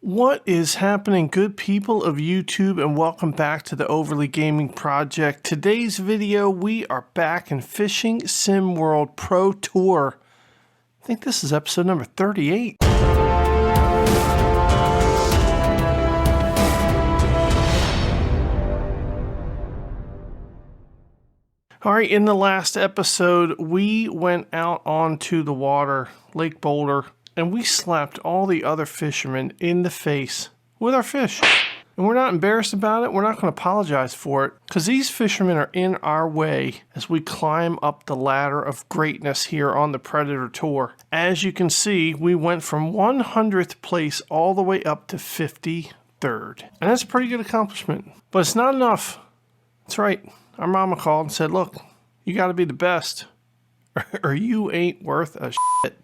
What is happening, good people of YouTube, and welcome back to the Overly Gaming Project. Today's video, we are back in Fishing Sim World Pro Tour. I think this is episode number 38. All right, in the last episode, we went out onto the water, Lake Boulder, and we slapped all the other fishermen in the face with our fish. And we're not embarrassed about it. We're not going to apologize for it because these fishermen are in our way as we climb up the ladder of greatness here on the Predator Tour. As you can see, we went from 100th place all the way up to 53rd. And that's a pretty good accomplishment. But it's not enough. That's right. Our mama called and said, look, you got to be the best or you ain't worth a shit.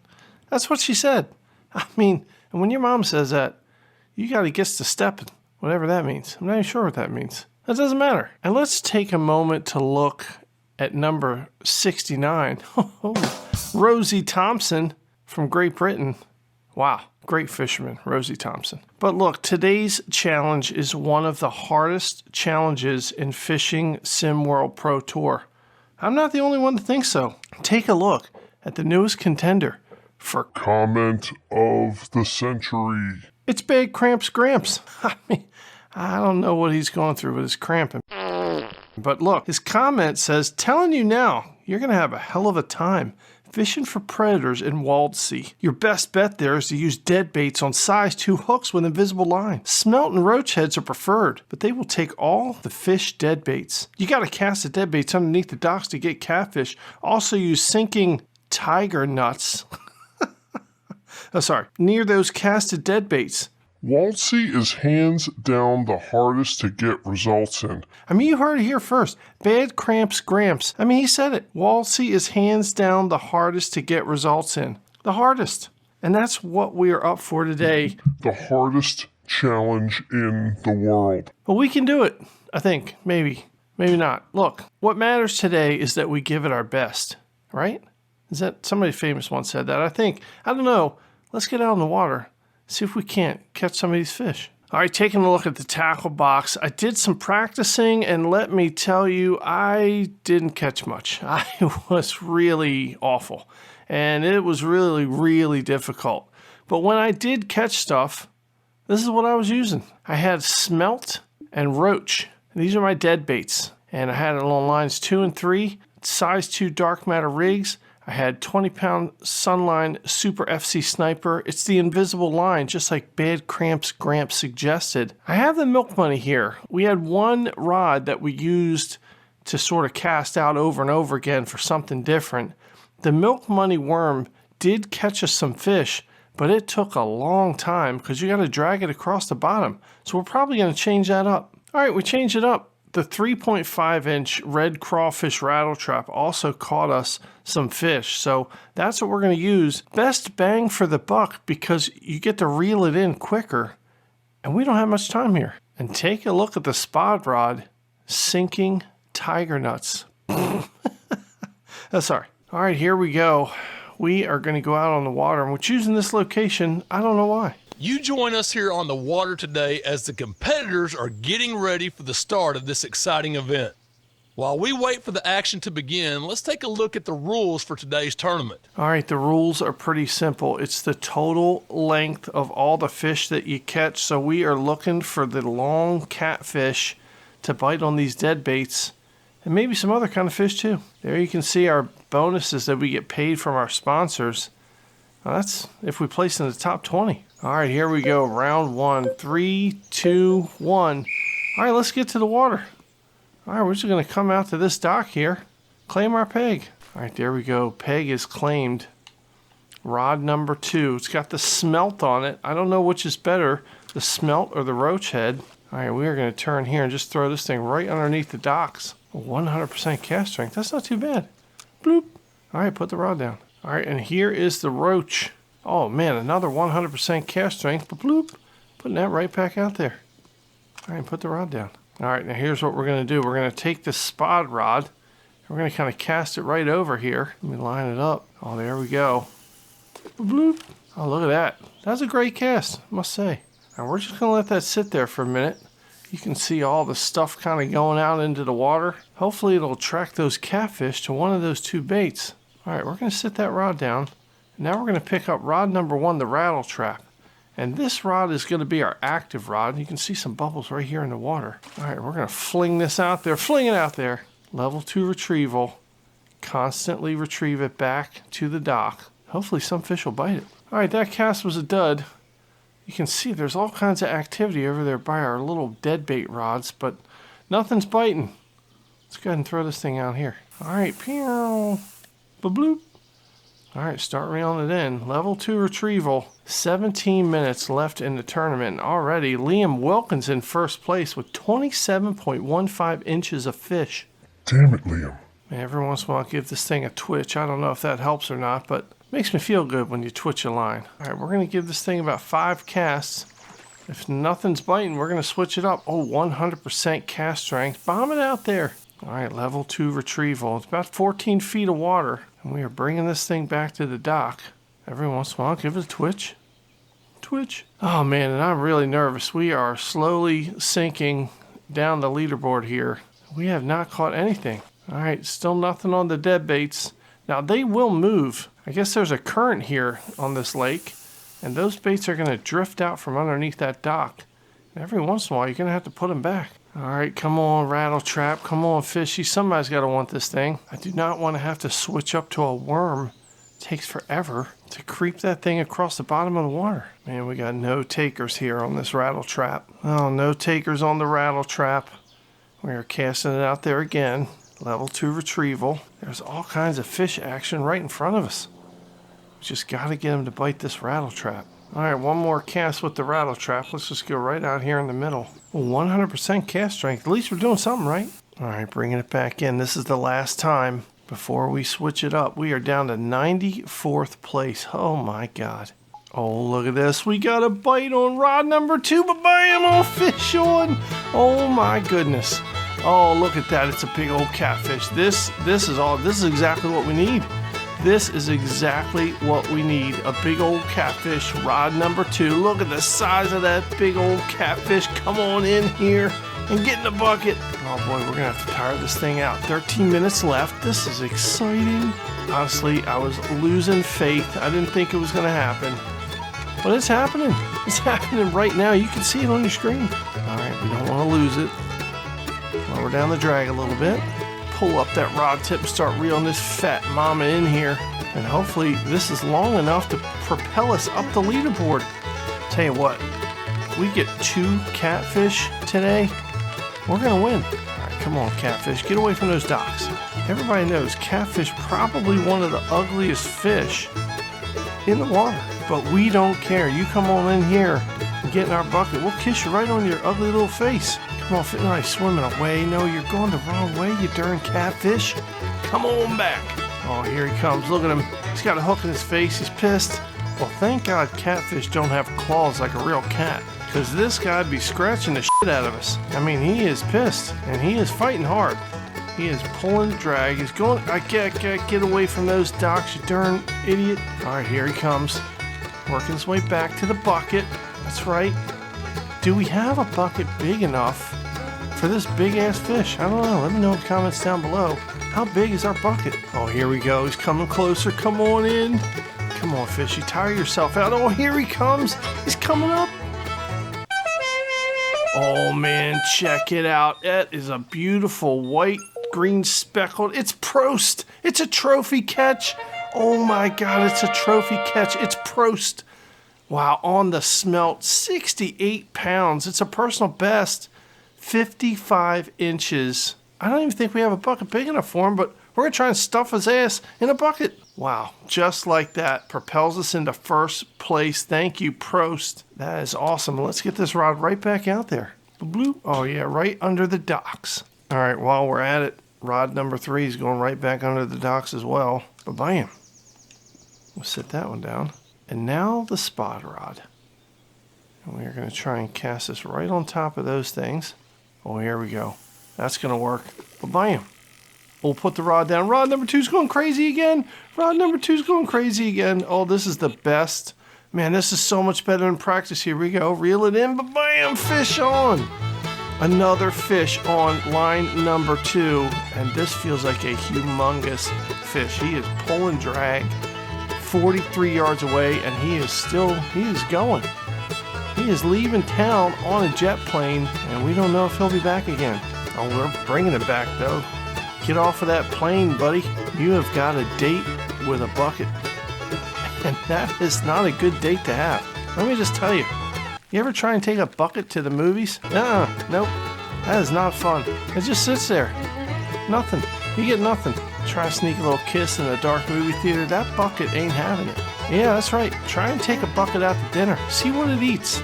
That's what she said. I mean, and when your mom says that, you got to get to stepping, whatever that means. I'm not even sure what that means. That doesn't matter. And let's take a moment to look at number 69. Rosie Thompson from Great Britain. Wow, great fisherman, Rosie Thompson. But look, today's challenge is one of the hardest challenges in Fishing Sim World Pro Tour. I'm not the only one to think so. Take a look at the newest contender for comment of the century. It's Bad Cramps Gramps. I mean, I don't know what he's going through with his cramping. But look, his comment says, telling you now, you're going to have a hell of a time fishing for predators in Waldsee. Your best bet there is to use dead baits on size 2 hooks with invisible line. Smelt and roach heads are preferred, but they will take all the fish dead baits. You got to cast the dead baits underneath the docks to get catfish. Also use sinking tiger nuts. Near those casted dead baits. Waldsee is hands down the hardest to get results in. I mean, you heard it here first. Bad Cramps Gramps. I mean, he said it. Waldsee is hands down the hardest to get results in. The hardest. And that's what we are up for today. The hardest challenge in the world. Well, we can do it. I think. Maybe. Maybe not. Look, what matters today is that we give it our best. Right? Is that somebody famous once said that? I don't know. Let's get out in the water, see if we can't catch some of these fish. All right, taking a look at the tackle box. I did some practicing, and let me tell you, I didn't catch much. I was really awful, and it was really, really difficult. But when I did catch stuff, this is what I was using. I had smelt and roach. These are my dead baits, and I had it on lines 2 and 3, size 2 dark matter rigs. I had 20-pound Sunline Super FC Sniper. It's the invisible line, just like Bad Cramps Gramps suggested. I have the milk money here. We had one rod that we used to sort of cast out over and over again for something different. The milk money worm did catch us some fish, but it took a long time because you got to drag it across the bottom. So we're probably going to change that up. All right, we changed it up. The 3.5-inch red crawfish rattle trap also caught us some fish, so that's what we're going to use. Best bang for the buck because you get to reel it in quicker, and we don't have much time here. And take a look at the spot rod, sinking tiger nuts. Sorry. All right, here we go. We are going to go out on the water, and we're choosing this location. I don't know why. You join us here on the water today as the competitors are getting ready for the start of this exciting event. While we wait for the action to begin, let's take a look at the rules for today's tournament. All right, the rules are pretty simple. It's the total length of all the fish that you catch. So we are looking for the long catfish to bite on these dead baits and maybe some other kind of fish too. There you can see our bonuses that we get paid from our sponsors. Now that's if we place in the top 20. All right, here we go. Round 1. 3, 2, 1. All right, let's get to the water. All right, we're just going to come out to this dock here. Claim our peg. All right, there we go. Peg is claimed. Rod number 2. It's got the smelt on it. I don't know which is better, the smelt or the roach head. All right, we are going to turn here and just throw this thing right underneath the docks. 100% cast strength. That's not too bad. Bloop. All right, put the rod down. All right, and here is the roach. Oh man, another 100% cast strength, but bloop, putting that right back out there. All right, put the rod down. All right, now here's what we're going to do. We're going to take this spot rod, and we're going to kind of cast it right over here. Let me line it up. Oh, there we go. Bloop. Oh, look at that. That's a great cast, I must say. Now we're just going to let that sit there for a minute. You can see all the stuff kind of going out into the water. Hopefully it'll attract those catfish to one of those two baits. All right, we're going to sit that rod down. Now we're going to pick up rod number 1, the rattle trap. And this rod is going to be our active rod. You can see some bubbles right here in the water. All right, we're going to fling this out there. Fling it out there. Level 2 retrieval. Constantly retrieve it back to the dock. Hopefully some fish will bite it. All right, that cast was a dud. You can see there's all kinds of activity over there by our little dead bait rods, but nothing's biting. Let's go ahead and throw this thing out here. All right, pew, ba-bloop. All right, start reeling it in. Level 2 retrieval. 17 minutes left in the tournament. Already, Liam Wilkins in first place with 27.15 inches of fish. Damn it, Liam. Man, every once in a while, I give this thing a twitch. I don't know if that helps or not, but makes me feel good when you twitch a line. All right, we're going to give this thing about 5 casts. If nothing's biting, we're going to switch it up. Oh, 100% cast strength. Bomb it out there. All right, level 2 retrieval. It's about 14 feet of water. And we are bringing this thing back to the dock. Every once in a while, give it a twitch. Twitch. Oh, man, and I'm really nervous. We are slowly sinking down the leaderboard here. We have not caught anything. All right, still nothing on the dead baits. Now, they will move. I guess there's a current here on this lake, and those baits are going to drift out from underneath that dock. And every once in a while, you're going to have to put them back. All right, come on, rattle trap. Come on, fishy. Somebody's got to want this thing. I do not want to have to switch up to a worm. It takes forever to creep that thing across the bottom of the water. Man, we got no takers here on this rattle trap. Oh, no takers on the rattle trap. We are casting it out there again. Level 2 retrieval. There's all kinds of fish action right in front of us. We just got to get him to bite this rattle trap. All right, one more cast with the rattle trap. Let's just go right out here in the middle. 100% cast strength. At least we're doing something right. All right, bringing it back in. This is the last time before we switch it up. We are down to 94th place. Oh, my God. Oh, look at this. We got a bite on rod number 2, but bam, on fish on. Oh, my goodness. Oh, look at that. It's a big old catfish. This is exactly what we need. This is exactly what we need. A big old catfish, rod number 2. Look at the size of that big old catfish. Come on in here and get in the bucket. Oh boy, we're gonna have to tire this thing out. 13 minutes left. This is exciting. Honestly, I was losing faith. I didn't think it was gonna happen. But it's happening. It's happening right now. You can see it on your screen. All right, we don't want to lose it. Lower down the drag a little bit. Pull up that rod tip and start reeling this fat mama in here. And hopefully this is long enough to propel us up the leaderboard. Tell you what, if we get 2 catfish today, we're going to win. All right, come on, catfish. Get away from those docks. Everybody knows catfish probably one of the ugliest fish in the water. But we don't care. You come on in here and get in our bucket. We'll kiss you right on your ugly little face. Come on, fit right, swimming away. No, you're going the wrong way, you darn catfish. Come on back. Oh, here he comes. Look at him. He's got a hook in his face. He's pissed. Well, thank God catfish don't have claws like a real cat, because this guy'd be scratching the shit out of us. I mean, he is pissed, and he is fighting hard. He is pulling drag. He's going, I can't get away from those docks, you darn idiot. All right, here he comes. Working his way back to the bucket. That's right. Do we have a bucket big enough for this big-ass fish? I don't know. Let me know in the comments down below. How big is our bucket? Oh, here we go. He's coming closer. Come on in. Come on, fishy. Tire yourself out. Oh, here he comes. He's coming up. Oh, man. Check it out. That is a beautiful white, green speckled. It's Prost. It's a trophy catch. Oh, my God. It's a trophy catch. It's Prost. Wow, on the smelt, 68 pounds. It's a personal best, 55 inches. I don't even think we have a bucket big enough for him, but we're going to try and stuff his ass in a bucket. Wow, just like that, propels us into first place. Thank you, Prost. That is awesome. Let's get this rod right back out there. Bloop. Oh, yeah, right under the docks. All right, while we're at it, rod number 3 is going right back under the docks as well. Ba-bam. We'll sit that one down. And now the spot rod. And we're going to try and cast this right on top of those things. Oh, here we go. That's going to work. Ba-bam. We'll put the rod down. Rod number 2's going crazy again. Rod number 2's going crazy again. Oh, this is the best Man, this is so much better than practice. Here we go. Reel it in, bam, fish on. Another fish on line number 2, and this feels like a humongous fish. He is pulling drag 43 yards away, and he is going. He is leaving town on a jet plane, and we don't know if he'll be back again. Oh, we're bringing it back, though. Get off of that plane, buddy. You have got a date with a bucket, and that is not a good date to have. Let me just tell you. You ever try and take a bucket to the movies? Nope. That is not fun. It just sits there. Nothing. You get nothing. Try to sneak a little kiss in a dark movie theater. That bucket ain't having it. Yeah, that's right. Try and take a bucket out to dinner. See what it eats.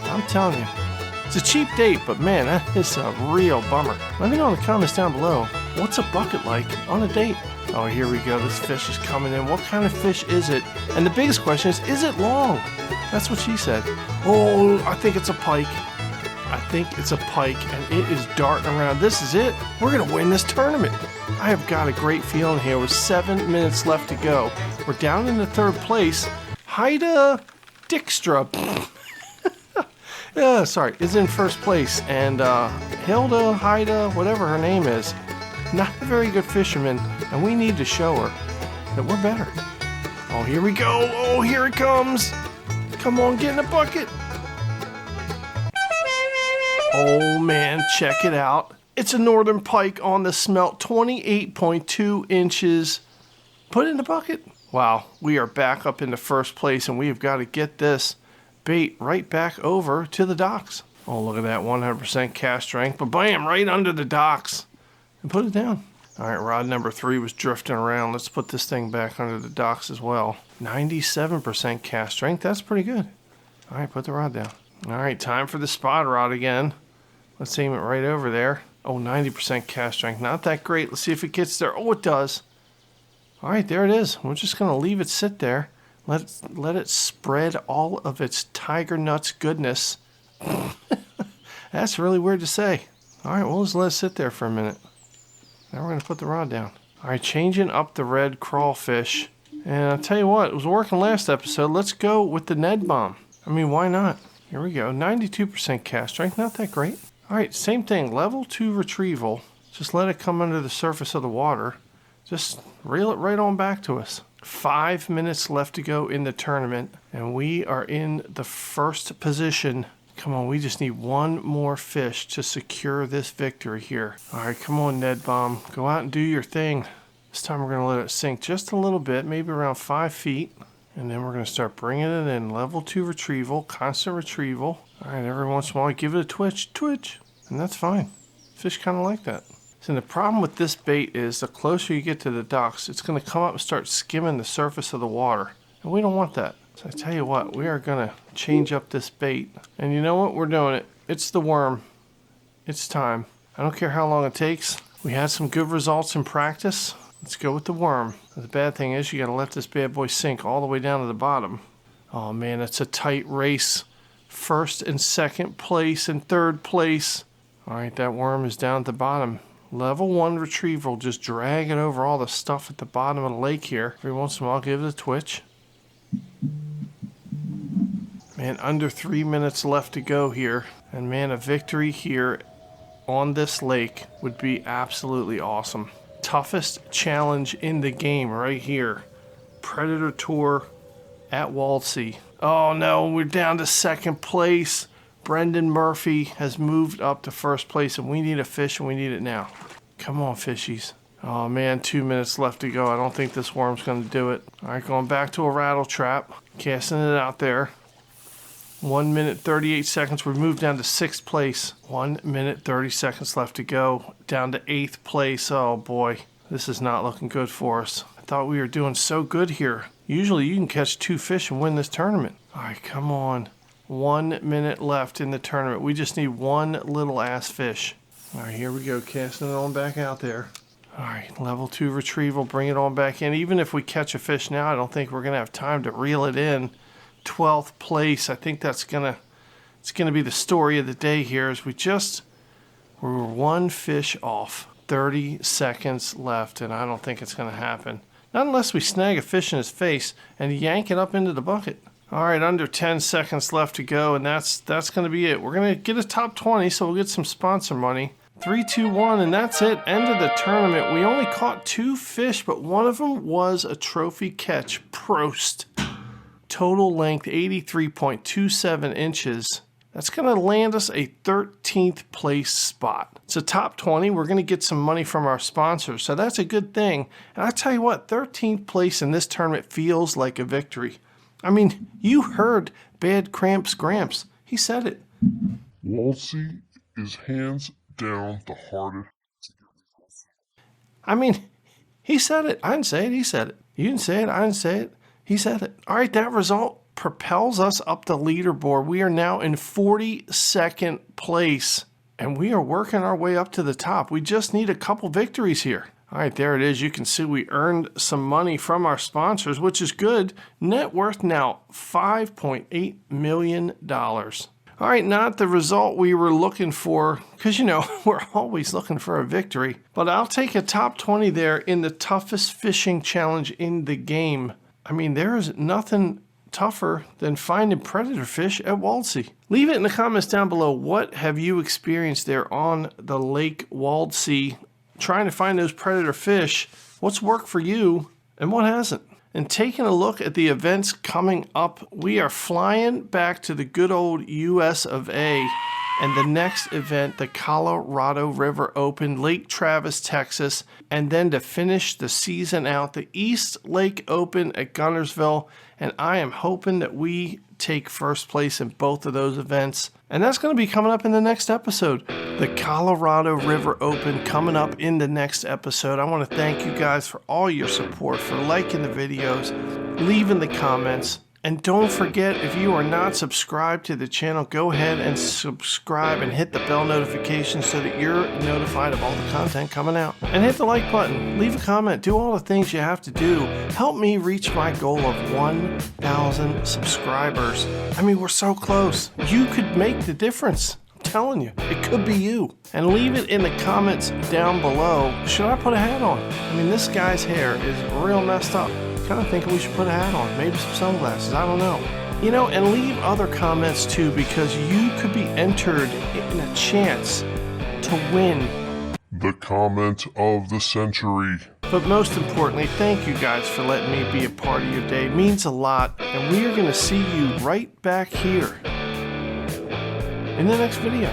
I'm telling you. It's a cheap date, but man, that is a real bummer. Let me know in the comments down below. What's a bucket like on a date? Oh, here we go. This fish is coming in. What kind of fish is it? And the biggest question is it long? That's what she said. Oh, I think it's a pike. I think it's a pike, and it is darting around. This is it. We're going to win this tournament. I have got a great feeling here with 7 minutes left to go. We're down in the 3rd place. Haida Dijkstra is in 1st place. And Hilda, Haida, whatever her name is, not a very good fisherman, and we need to show her that we're better. Oh, here we go. Oh, here it comes. Come on, get in the bucket. Oh man, check it out. It's a northern pike on the smelt, 28.2 inches. Put it in the bucket. Wow, we are back up into 1st place, and we have got to get this bait right back over to the docks. Oh, look at that, 100% cast strength. But bam, right under the docks. And put it down. All right, rod number 3 was drifting around. Let's put this thing back under the docks as well. 97% cast strength. That's pretty good. All right, put the rod down. All right, time for the spot rod again. Let's aim it right over there. Oh, 90% cast strength. Not that great. Let's see if it gets there. Oh, it does. All right, there it is. We're just going to leave it sit there. Let it spread all of its tiger nuts goodness. That's really weird to say. All right, we'll just let it sit there for a minute. Now we're going to put the rod down. All right, changing up the red crawfish. And I'll tell you what, it was working last episode. Let's go with the Ned Bomb. I mean, why not? Here we go. 92% cast strength. Not that great. All right, same thing. Level 2 retrieval. Just let it come under the surface of the water. Just reel it right on back to us. 5 minutes left to go in the tournament, and we are in the 1st position. Come on, we just need one more fish to secure this victory here. All right, come on, Ned Bomb. Go out and do your thing. This time we're going to let it sink just a little bit, maybe around 5 feet. And then we're going to start bringing it in. Level 2 retrieval, constant retrieval. All right, every once in a while, give it a twitch. And that's fine. Fish kind of like that. So the problem with this bait is the closer you get to the docks, it's going to come up and start skimming the surface of the water. And we don't want that. So I tell you what, we are going to change up this bait. And you know what? We're doing it. It's the worm. It's time. I don't care how long it takes. We had some good results in practice. Let's go with the worm. The bad thing is you got to let this bad boy sink all the way down to the bottom. Oh man, it's a tight race. 1st and 2nd place and 3rd place. All right, that worm is down at the bottom. Level 1 retrieval, just drag it over all the stuff at the bottom of the lake here. Every once in a while, give it a twitch. Man, under 3 minutes left to go here. And man, a victory here on this lake would be absolutely awesome. Toughest challenge in the game right here. Predator Tour at Waldsee. Oh no, we're down to 2nd place. Brendan Murphy has moved up to 1st place, and we need a fish, and we need it now. Come on, fishies. Oh man, 2 minutes left to go. I don't think this worm's going to do it. All right, going back to a rattle trap. Casting it out there. 1 minute, 38 seconds. We've moved down to 6th place. 1 minute, 30 seconds left to go. Down to 8th place. Oh boy, this is not looking good for us. I thought we were doing so good here. Usually you can catch 2 fish and win this tournament. All right, come on. 1 minute left in the tournament. We just need one little ass fish. All right, here we go. Casting it on back out there. All right, level 2 retrieval. Bring it on back in. Even if we catch a fish now, I don't think we're going to have time to reel it in. 12th place. I think it's gonna be the story of the day here. As we're 1 fish off. 30 seconds left, and I don't think it's going to happen. Not unless we snag a fish in his face and yank it up into the bucket. All right, under 10 seconds left to go, and that's going to be it. We're going to get a top 20, so we'll get some sponsor money. 3, 2, 1, and that's it. End of the tournament. We only caught 2 fish, but one of them was a trophy catch. Prost. Total length 83.27 inches. That's going to land us a 13th place spot. It's a top 20. We're going to get some money from our sponsors, so that's a good thing. And I tell you what, 13th place in this tournament feels like a victory. I mean, you heard Bad Cramps Gramps. He said it. Waldsee is hands down the hardest. I mean, he said it. I didn't say it. He said it. You didn't say it. I didn't say it. He said it. All right, that result propels us up the leaderboard. We are now in 42nd place, and we are working our way up to the top. We just need a couple victories here. All right, there it is. You can see we earned some money from our sponsors, which is good. Net worth now $5.8 million. All right, not the result we were looking for, because, you know, we're always looking for a victory. But I'll take a top 20 there in the toughest fishing challenge in the game. I mean, there is nothing tougher than finding predator fish at Waldsee. Leave it in the comments down below. What have you experienced there on the Lake Waldsee? Trying to find those predator fish. What's worked for you and what hasn't? And taking a look at the events coming up, we are flying back to the good old US of A. And the next event, the Colorado River Open, Lake Travis, Texas. And then to finish the season out, the East Lake Open at Guntersville. And I am hoping that we take first place in both of those events. And that's going to be coming up in the next episode. The Colorado River Open coming up in the next episode. I want to thank you guys for all your support, for liking the videos, leaving the comments. And don't forget, if you are not subscribed to the channel, go ahead and subscribe and hit the bell notification so that you're notified of all the content coming out. And hit the like button, leave a comment, do all the things you have to do. Help me reach my goal of 1,000 subscribers. I mean, we're so close. You could make the difference. I'm telling you, it could be you. And leave it in the comments down below. Should I put a hat on? I mean, this guy's hair is real messed up. Kind of thinking we should put a hat on, maybe some sunglasses, I don't know. You know, and leave other comments too, because you could be entered in a chance to win The comment of the century. But most importantly, thank you guys for letting me be a part of your day. It means a lot, and we are going to see you right back here in the next video.